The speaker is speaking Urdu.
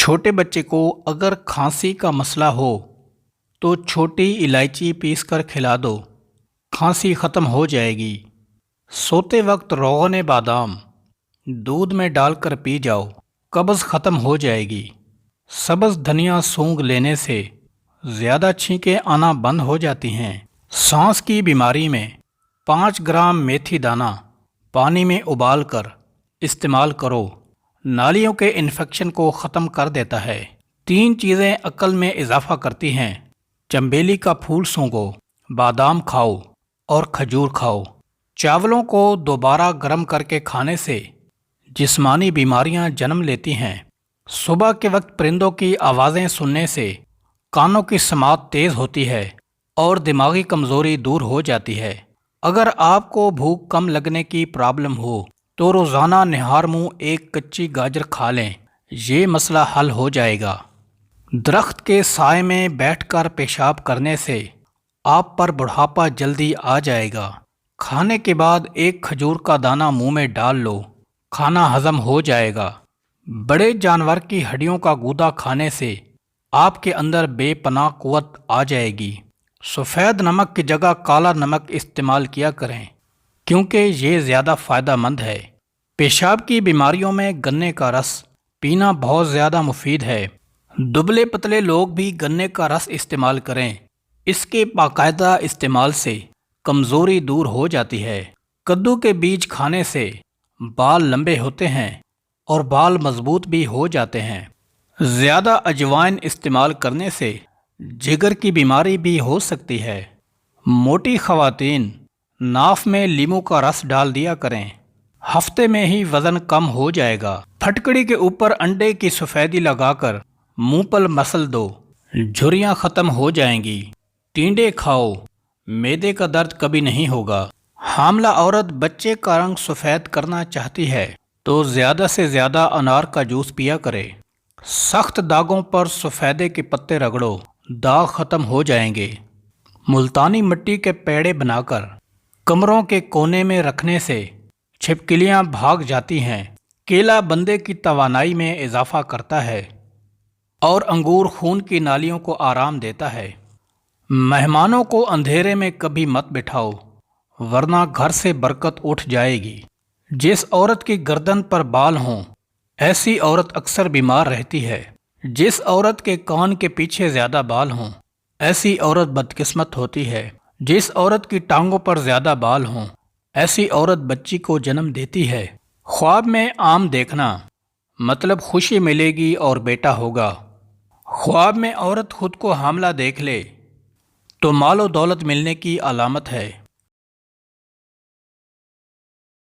چھوٹے بچے کو اگر کھانسی کا مسئلہ ہو تو چھوٹی الائچی پیس کر کھلا دو، کھانسی ختم ہو جائے گی۔ سوتے وقت روغن بادام دودھ میں ڈال کر پی جاؤ، قبض ختم ہو جائے گی۔ سبز دھنیا سونگھ لینے سے زیادہ چھینکیں آنا بند ہو جاتی ہیں۔ سانس کی بیماری میں 5 گرام میتھی دانہ پانی میں ابال کر استعمال کرو، نالیوں کے انفیکشن کو ختم کر دیتا ہے۔ 3 چیزیں عقل میں اضافہ کرتی ہیں: چنبیلی کا پھول سونگھو، بادام کھاؤ اور کھجور کھاؤ۔ چاولوں کو دوبارہ گرم کر کے کھانے سے جسمانی بیماریاں جنم لیتی ہیں۔ صبح کے وقت پرندوں کی آوازیں سننے سے کانوں کی سماعت تیز ہوتی ہے اور دماغی کمزوری دور ہو جاتی ہے۔ اگر آپ کو بھوک کم لگنے کی پرابلم ہو تو روزانہ نہار منہ ایک کچی گاجر کھا لیں، یہ مسئلہ حل ہو جائے گا۔ درخت کے سائے میں بیٹھ کر پیشاب کرنے سے آپ پر بڑھاپا جلدی آ جائے گا۔ کھانے کے بعد ایک کھجور کا دانہ منہ میں ڈال لو، کھانا ہضم ہو جائے گا۔ بڑے جانور کی ہڈیوں کا گودا کھانے سے آپ کے اندر بے پناہ قوت آ جائے گی۔ سفید نمک کی جگہ کالا نمک استعمال کیا کریں کیونکہ یہ زیادہ فائدہ مند ہے۔ پیشاب کی بیماریوں میں گنے کا رس پینا بہت زیادہ مفید ہے۔ دبلے پتلے لوگ بھی گنے کا رس استعمال کریں، اس کے باقاعدہ استعمال سے کمزوری دور ہو جاتی ہے۔ کدو کے بیج کھانے سے بال لمبے ہوتے ہیں اور بال مضبوط بھی ہو جاتے ہیں۔ زیادہ اجوائن استعمال کرنے سے جگر کی بیماری بھی ہو سکتی ہے۔ موٹی خواتین ناف میں لیموں کا رس ڈال دیا کریں، ہفتے میں ہی وزن کم ہو جائے گا۔ پھٹکڑی کے اوپر انڈے کی سفیدی لگا کر منہ پر مسل دو، جھریاں ختم ہو جائیں گی۔ ٹینڈے کھاؤ، معدے کا درد کبھی نہیں ہوگا۔ حاملہ عورت بچے کا رنگ سفید کرنا چاہتی ہے تو زیادہ سے زیادہ انار کا جوس پیا کرے۔ سخت داغوں پر سفیدے کے پتے رگڑو، داغ ختم ہو جائیں گے۔ ملتانی مٹی کے پیڑے بنا کر کمروں کے کونے میں رکھنے سے چھپکلیاں بھاگ جاتی ہیں۔ کیلا بندے کی توانائی میں اضافہ کرتا ہے اور انگور خون کی نالیوں کو آرام دیتا ہے۔ مہمانوں کو اندھیرے میں کبھی مت بٹھاؤ ورنہ گھر سے برکت اٹھ جائے گی۔ جس عورت کی گردن پر بال ہوں ایسی عورت اکثر بیمار رہتی ہے۔ جس عورت کے کان کے پیچھے زیادہ بال ہوں ایسی عورت بدقسمت ہوتی ہے۔ جس عورت کی ٹانگوں پر زیادہ بال ہوں ایسی عورت بچی کو جنم دیتی ہے۔ خواب میں آم دیکھنا مطلب خوشی ملے گی اور بیٹا ہوگا۔ خواب میں عورت خود کو حاملہ دیکھ لے تو مال و دولت ملنے کی علامت ہے۔